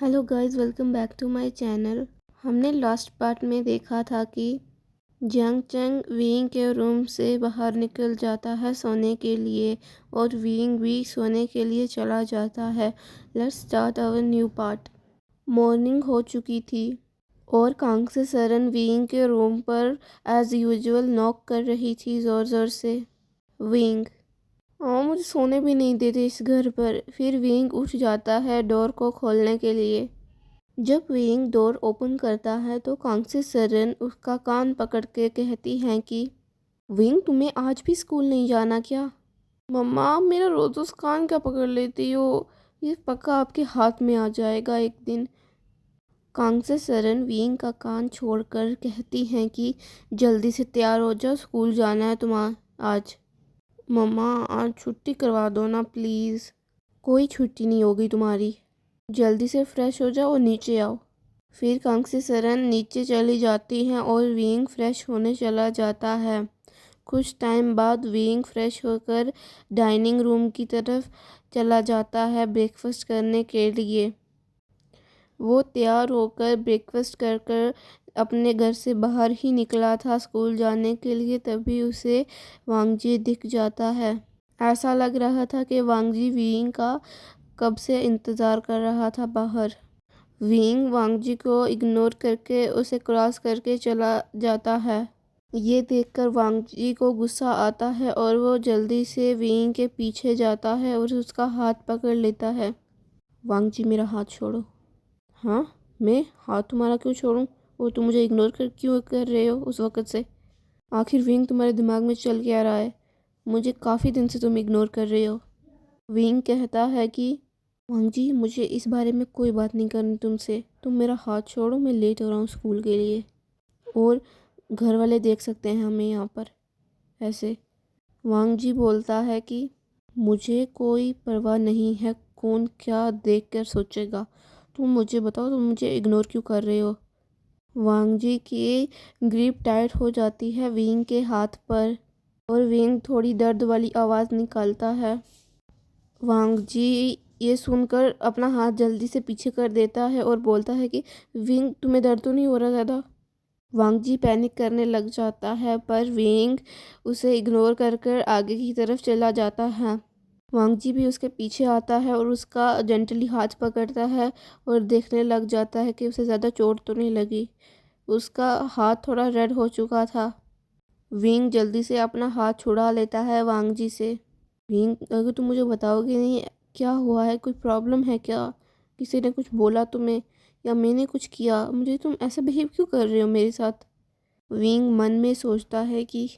Hello guys, welcome back to my channel. हमने last part में देखा था कि जियांग चंग विंग के रूम से बाहर निकल जाता है सोने के लिए और विंग भी सोने के लिए चला जाता है। Let's start our new part. Morning हो चुकी थी और कांग से सरन विंग के रूम पर एज यूजुअल नॉक कर रही थी ज़ोर ज़ोर से। विंग, हाँ, मुझे सोने भी नहीं देते इस घर पर। फिर विंग उठ जाता है डोर को खोलने के लिए। जब विंग डोर ओपन करता है तो कांगसी सरन उसका कान पकड़ के कहती हैं कि विंग, तुम्हें आज भी स्कूल नहीं जाना क्या? मम्मा, मेरा रोज उस कान क्या पकड़ लेती हो? ये पक्का आपके हाथ में आ जाएगा एक दिन। कांगसे सरन विंग का कान छोड़कर कहती हैं कि जल्दी से तैयार हो जाओ, स्कूल जाना है तुम्हें आज। मम्मा, आज छुट्टी करवा दो ना प्लीज़। कोई छुट्टी नहीं होगी तुम्हारी। जल्दी से फ्रेश हो जाओ और नीचे आओ। फिर कांगसी सरन नीचे चली जाती हैं और विंग फ्रेश होने चला जाता है। कुछ टाइम बाद विंग फ्रेश होकर डाइनिंग रूम की तरफ चला जाता है ब्रेकफास्ट करने के लिए। वो तैयार होकर ब्रेकफास्ट कर कर अपने घर से बाहर ही निकला था स्कूल जाने के लिए, तभी उसे वांगजी दिख जाता है। ऐसा लग रहा था कि वांगजी विंग का कब से इंतज़ार कर रहा था बाहर। विंग वांगजी को इग्नोर करके उसे क्रॉस करके चला जाता है। ये देखकर वांगजी को गुस्सा आता है और वो जल्दी से विंग के पीछे जाता है और उसका हाथ पकड़ लेता है। वांगजी, मेरा हाथ छोड़ो। हाँ, मैं हाथ तुम्हारा क्यों छोड़ूं? और तुम मुझे इग्नोर क्यों कर रहे हो उस वक़्त से? आखिर विंग, तुम्हारे दिमाग में चल क्या रहा है? मुझे काफ़ी दिन से तुम इग्नोर कर रहे हो। विंग कहता है कि वांगजी, मुझे इस बारे में कोई बात नहीं करनी तुमसे। तुम मेरा हाथ छोड़ो, मैं लेट हो रहा हूँ स्कूल के लिए और घर वाले देख सकते हैं हमें यहाँ पर। ऐसे वांगजी बोलता है कि मुझे कोई परवाह नहीं है कौन क्या देखकर सोचेगा। तुम मुझे बताओ, तुम मुझे इग्नोर क्यों कर रहे हो? वांगजी की ग्रिप टाइट हो जाती है विंग के हाथ पर और विंग थोड़ी दर्द वाली आवाज़ निकालता है। वांगजी ये सुनकर अपना हाथ जल्दी से पीछे कर देता है और बोलता है कि विंग, तुम्हें दर्द तो नहीं हो रहा ज़्यादा? वांगजी पैनिक करने लग जाता है पर विंग उसे इग्नोर कर कर आगे की तरफ चला जाता है। वांगजी भी उसके पीछे आता है और उसका जेंटली हाथ पकड़ता है और देखने लग जाता है कि उसे ज़्यादा चोट तो नहीं लगी। उसका हाथ थोड़ा रेड हो चुका था। विंग जल्दी से अपना हाथ छुड़ा लेता है वांगजी से। विंग, अगर तुम मुझे बताओगे नहीं क्या हुआ है, कोई प्रॉब्लम है क्या? किसी ने कुछ बोला तुम्हें या मैंने कुछ किया? मुझे तुम ऐसा बिहेव क्यों कर रहे हो मेरे साथ? विंग मन में सोचता है कि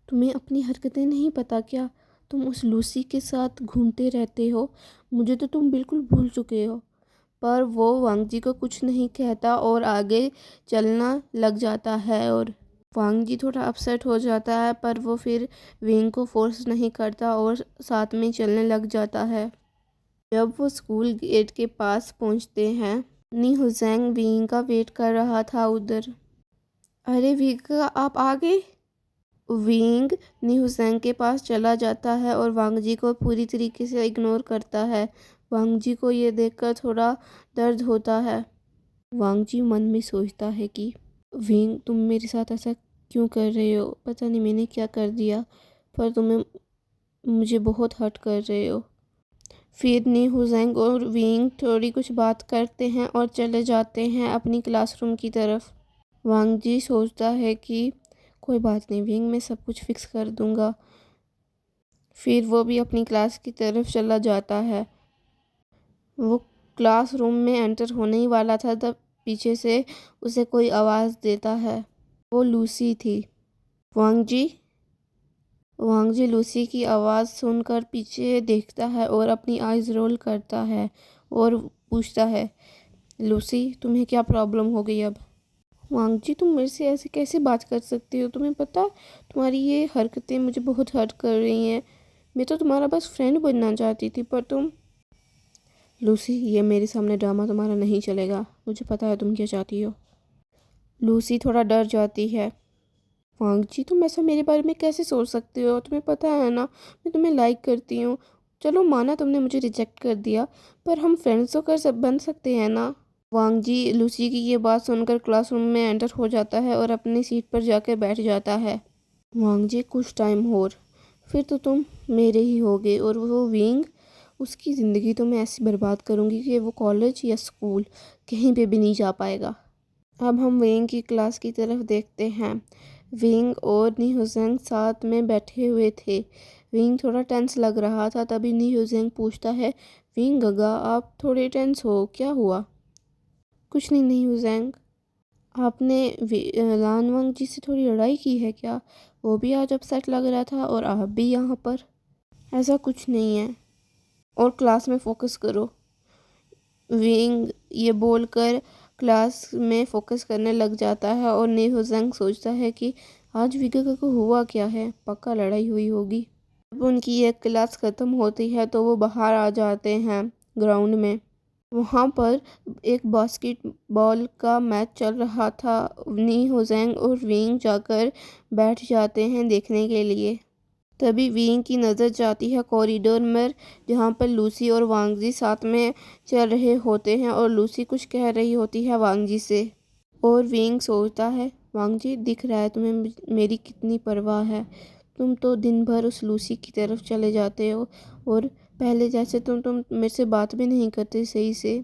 तुम्हें अपनी हरकतें नहीं पता क्या? तुम उस लूसी के साथ घूमते रहते हो, मुझे तो तुम बिल्कुल भूल चुके हो। पर वो वांगजी को कुछ नहीं कहता और आगे चलना लग जाता है और वांगजी थोड़ा अपसेट हो जाता है पर वो फिर विंग को फोर्स नहीं करता और साथ में चलने लग जाता है। जब वो स्कूल गेट के पास पहुंचते हैं, नी हुसैंग विंग का वेट कर रहा था उधर। अरे विंग, आप आ गए? विंग नी हुसैंग के पास चला जाता है और वांगजी को पूरी तरीके से इग्नोर करता है। वांगजी को ये देखकर थोड़ा दर्द होता है। वांगजी मन में सोचता है कि विंग, तुम मेरे साथ ऐसा क्यों कर रहे हो? पता नहीं मैंने क्या कर दिया, पर तुम्हें मुझे बहुत हर्ट कर रहे हो। फिर नी हुसैंग और विंग थोड़ी कुछ बात करते हैं और चले जाते हैं अपनी क्लासरूम की तरफ। वांगजी सोचता है कि कोई बात नहीं विंग, मैं सब कुछ फिक्स कर दूंगा। फिर वो भी अपनी क्लास की तरफ चला जाता है। वो क्लासरूम में एंटर होने ही वाला था तब पीछे से उसे कोई आवाज़ देता है। वो लूसी थी। वांगजी, वांगजी लूसी की आवाज़ सुनकर पीछे देखता है और अपनी आइज़ रोल करता है और पूछता है, लूसी, तुम्हें क्या प्रॉब्लम हो गई अब? वांगजी, तुम मेरे से ऐसे कैसे बात कर सकती हो? तुम्हें पता, तुम्हारी ये हरकतें मुझे बहुत हर्ट कर रही हैं। मैं तो तुम्हारा बस फ्रेंड बनना चाहती थी पर तुम। लूसी, ये मेरे सामने ड्रामा तुम्हारा नहीं चलेगा। मुझे पता है तुम क्या चाहती हो। लूसी थोड़ा डर जाती है। वांगजी, तुम ऐसा मेरे बारे में कैसे सोच सकते हो? तुम्हें पता है ना, मैं तुम्हें लाइक करती हूँ। चलो माना तुमने मुझे रिजेक्ट कर दिया, पर हम फ्रेंड्स तो कर सब बन सकते हैं ना। वांग जी लूसी की ये बात सुनकर क्लासरूम में एंटर हो जाता है और अपनी सीट पर जाकर बैठ जाता है। वांग जी कुछ टाइम और फिर तो तुम मेरे ही होगे और वो विंग, उसकी ज़िंदगी तो मैं ऐसी बर्बाद करूँगी कि वो कॉलेज या स्कूल कहीं पे भी नहीं जा पाएगा। अब हम विंग की क्लास की तरफ देखते हैं। विंग और नी हुसैन साथ में बैठे हुए थे। विंग थोड़ा टेंस लग रहा था, तभी नी हुसैन पूछता है, विंग गगा आप थोड़े टेंस हो, क्या हुआ? कुछ नहीं नी हुसैन, आपने लानवंग जी से थोड़ी लड़ाई की है क्या? वो भी आज अपसेट लग रहा था और आप भी यहाँ पर। ऐसा कुछ नहीं है और क्लास में फोकस करो। विंग ये बोलकर क्लास में फोकस करने लग जाता है और नी हुसैन सोचता है कि आज विगा को हुआ क्या है, पक्का लड़ाई हुई होगी। जब उनकी एक क्लास ख़त्म होती है तो वो बाहर आ जाते हैं ग्राउंड में। वहाँ पर एक बास्केटबॉल का मैच चल रहा था। नी हुसैन और विंग जाकर बैठ जाते हैं देखने के लिए। तभी विंग की नज़र जाती है कॉरिडोर में, जहाँ पर लूसी और वांग जी साथ में चल रहे होते हैं और लूसी कुछ कह रही होती है वांग जी से। और विंग सोचता है, वांग जी दिख रहा है तुम्हें मेरी कितनी परवाह है। तुम तो दिन भर उस लूसी की तरफ चले जाते हो और पहले जैसे तुम मेरे से बात भी नहीं करते सही से।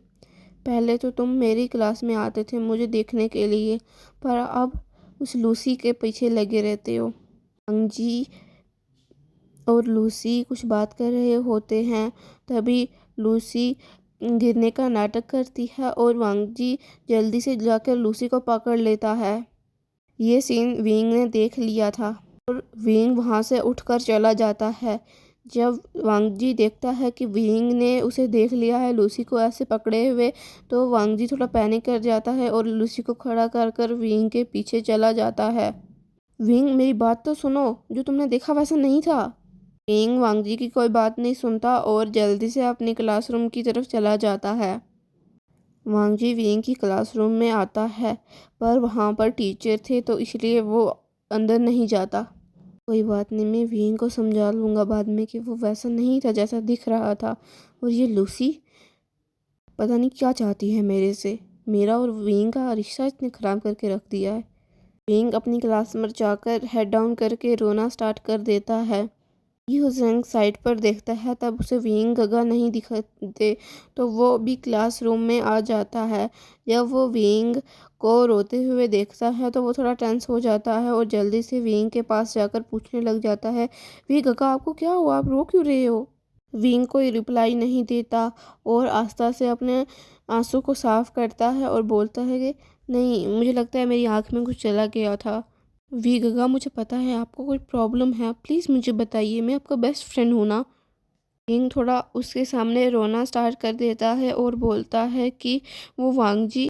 पहले तो तुम मेरी क्लास में आते थे मुझे देखने के लिए, पर अब उस लूसी के पीछे लगे रहते हो। वांग जी और लूसी कुछ बात कर रहे होते हैं, तभी लूसी गिरने का नाटक करती है और वांग जी जल्दी से जाकर लूसी को पकड़ लेता है। ये सीन विंग ने देख लिया था और विंग वहाँ से उठकर चला जाता है। जब वांग जी देखता है कि विंग ने उसे देख लिया है लूसी को ऐसे पकड़े हुए, तो वांग जी थोड़ा पैनिक कर जाता है और लूसी को खड़ा कर कर विंग के पीछे चला जाता है। विंग मेरी बात तो सुनो, जो तुमने देखा वैसा नहीं था। विंग वांग जी की कोई बात नहीं सुनता और जल्दी से अपनी क्लासरूम की तरफ चला जाता है। वांग जी विंग की क्लासरूम में आता है, पर वहाँ पर टीचर थे तो इसलिए वो अंदर नहीं जाता। कोई बात नहीं, मैं विंग को समझा लूँगा बाद में कि वो वैसा नहीं था जैसा दिख रहा था। और ये लूसी पता नहीं क्या चाहती है मेरे से, मेरा और विंग का रिश्ता इतने ख़राब करके रख दिया है। विंग अपनी क्लास में जाकर हेड डाउन करके रोना स्टार्ट कर देता है। ये हुसैन साइड पर देखता है, तब उसे विंग गगा नहीं दिखते तो वो भी क्लासरूम में आ जाता है। जब वो विंग को रोते हुए देखता है तो वो थोड़ा टेंस हो जाता है और जल्दी से विंग के पास जाकर पूछने लग जाता है, विंग गगा आपको क्या हुआ, आप रो क्यों रहे हो? विंग कोई रिप्लाई नहीं देता और आस्था से अपने आंसू को साफ करता है और बोलता है कि नहीं, मुझे लगता है मेरी आँख में कुछ चला गया था। वी गगा मुझे पता है आपको कोई प्रॉब्लम है, प्लीज़ मुझे बताइए, मैं आपका बेस्ट फ्रेंड हूँ ना। किंग थोड़ा उसके सामने रोना स्टार्ट कर देता है और बोलता है कि वो वांग जी